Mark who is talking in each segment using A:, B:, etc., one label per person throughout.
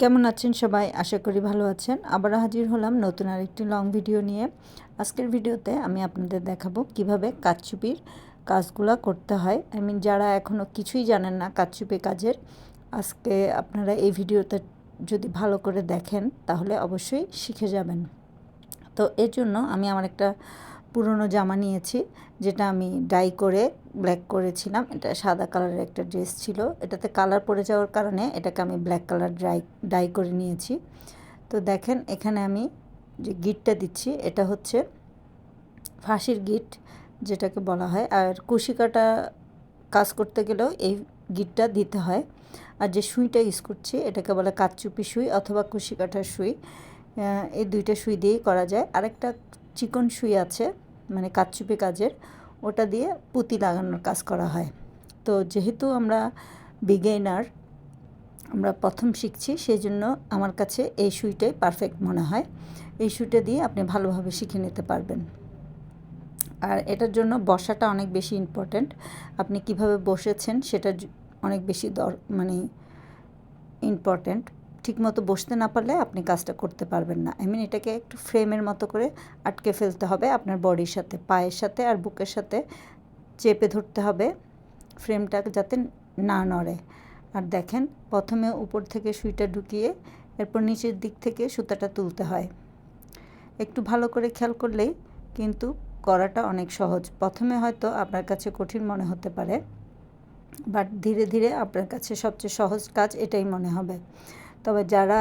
A: কেমন আছেন সবাই? আশা করি ভালো আছেন। আবারও হাজির হলাম নতুন আরেকটি লং ভিডিও নিয়ে। আজকের ভিডিওতে আমি আপনাদের দেখাবো কিভাবে কারচুপির কাজগুলা করতে হয়। যারা এখনও কিছুই জানেন না কারচুপি কাজের, আজকে আপনারা এই ভিডিওতে যদি ভালো করে দেখেন তাহলে অবশ্যই শিখে যাবেন। তো এর জন্য আমি আমার একটা পুরনো জামা নিয়েছি, যেটা আমি ডাই করে ব্ল্যাক করেছিলাম। এটা সাদা কালারের একটা ড্রেস ছিল, এটাতে কালার পড়ে যাওয়ার কারণে এটাকে আমি ব্ল্যাক কালার ডাই করে নিয়েছি। তো দেখেন এখানে আমি যে গিটটা দিচ্ছি এটা হচ্ছে ফাঁসির গিট যেটাকে বলা হয়, আর কুশি কাটা কাজ করতে গেলেও এই গিটটা দিতে হয়। আর যে সুইটা ইউজ করছি এটাকে বলে কারচুপি সুই অথবা কুশি কাটার সুই। এই দুইটা সুই দিয়েই করা যায়। আরেকটা চিকন সুই আছে মানে কারচুপি কাজের, ওটা দিয়ে পুঁতি লাগানোর কাজ করা হয়। তো যেহেতু আমরা বিগিনার, আমরা প্রথম শিখছি, সেই জন্য আমার কাছে এই সুইটাই পারফেক্ট মনে হয়। এই সুইটা দিয়ে আপনি ভালোভাবে শিখে নিতে পারবেন। আর এটার জন্য বসাটা অনেক বেশি ইম্পর্ট্যান্ট। আপনি কিভাবে বসেছেন সেটা অনেক বেশি ইম্পর্ট্যান্ট। ঠিকমতো বসতে না পারলে আপনি কাজটা করতে পারবেন না। এটাকে একটু ফ্রেমের মতো করে আটকে ফেলতে হবে আপনার বডির সাথে, পায়ের সাথে আর বুকের সাথে চেপে ধরতে হবে ফ্রেমটা যাতে না নড়ে। আর দেখেন প্রথমে উপর থেকে সুইটা ঢুকিয়ে এরপর নিচের দিক থেকে সুতাটা তুলতে হয়। একটু ভালো করে খেয়াল করলেই কিন্তু করাটা অনেক সহজ। প্রথমে হয়তো আপনার কাছে কঠিন মনে হতে পারে, বাট ধীরে ধীরে আপনার কাছে সবচেয়ে সহজ কাজ এটাই মনে হবে। তবে যারা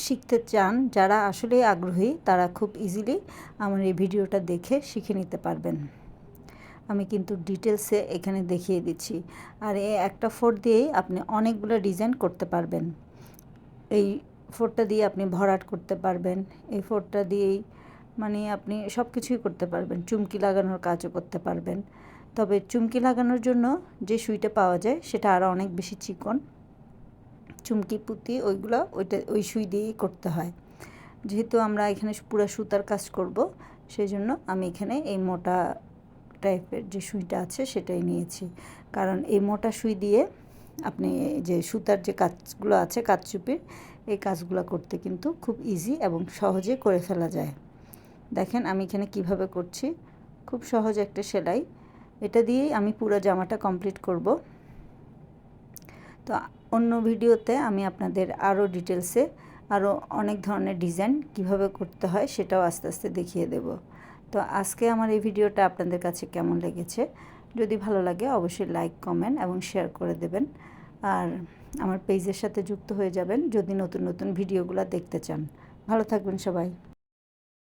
A: শিখতে চান, যারা আসলেই আগ্রহী, তারা খুব ইজিলি আমার এই ভিডিওটা দেখে শিখে নিতে পারবেন। আমি কিন্তু ডিটেলসে এখানে দেখিয়ে দিচ্ছি। আর এই একটা ফোর দিয়েই আপনি অনেকগুলো ডিজাইন করতে পারবেন। এই ফোরটা দিয়ে আপনি ভরাট করতে পারবেন, এই ফোরটা দিয়েই আপনি সব কিছুই করতে পারবেন। চুমকি লাগানোর কাজও করতে পারবেন। তবে চুমকি লাগানোর জন্য যে সুইটা পাওয়া যায় সেটা আরও অনেক বেশি চিকন। চুমকি পুঁতি ওই সুই দিয়েই করতে হয়। যেহেতু আমরা এখানে পুরো সুতার কাজ করব, সেই জন্য আমি এখানে এই মোটা টাইপের যে সুইটা আছে সেটাই নিয়েছি। কারণ এই মোটা সুই দিয়ে আপনি যে সুতার যে কাজগুলো আছে কারচুপির, এই কাজগুলো করতে কিন্তু খুব ইজি এবং সহজে করে ফেলা যায়। দেখেন আমি এখানে কিভাবে করছি, খুব সহজ একটা সেলাই। এটা দিয়েই আমি পুরো জামাটা কমপ্লিট করব। তো অন্য ভিডিওতে আমি আপনাদের আরও ডিটেলসে আরও অনেক ধরনের ডিজাইন কিভাবে করতে হয় সেটাও আস্তে আস্তে দেখিয়ে দেব। তো আজকে আমার এই ভিডিওটা আপনাদের কাছে কেমন লেগেছে, যদি ভালো লাগে অবশ্যই লাইক, কমেন্ট এবং শেয়ার করে দেবেন। আর আমার পেজের সাথে যুক্ত হয়ে যাবেন যদি নতুন নতুন ভিডিওগুলো দেখতে চান। ভালো থাকবেন সবাই।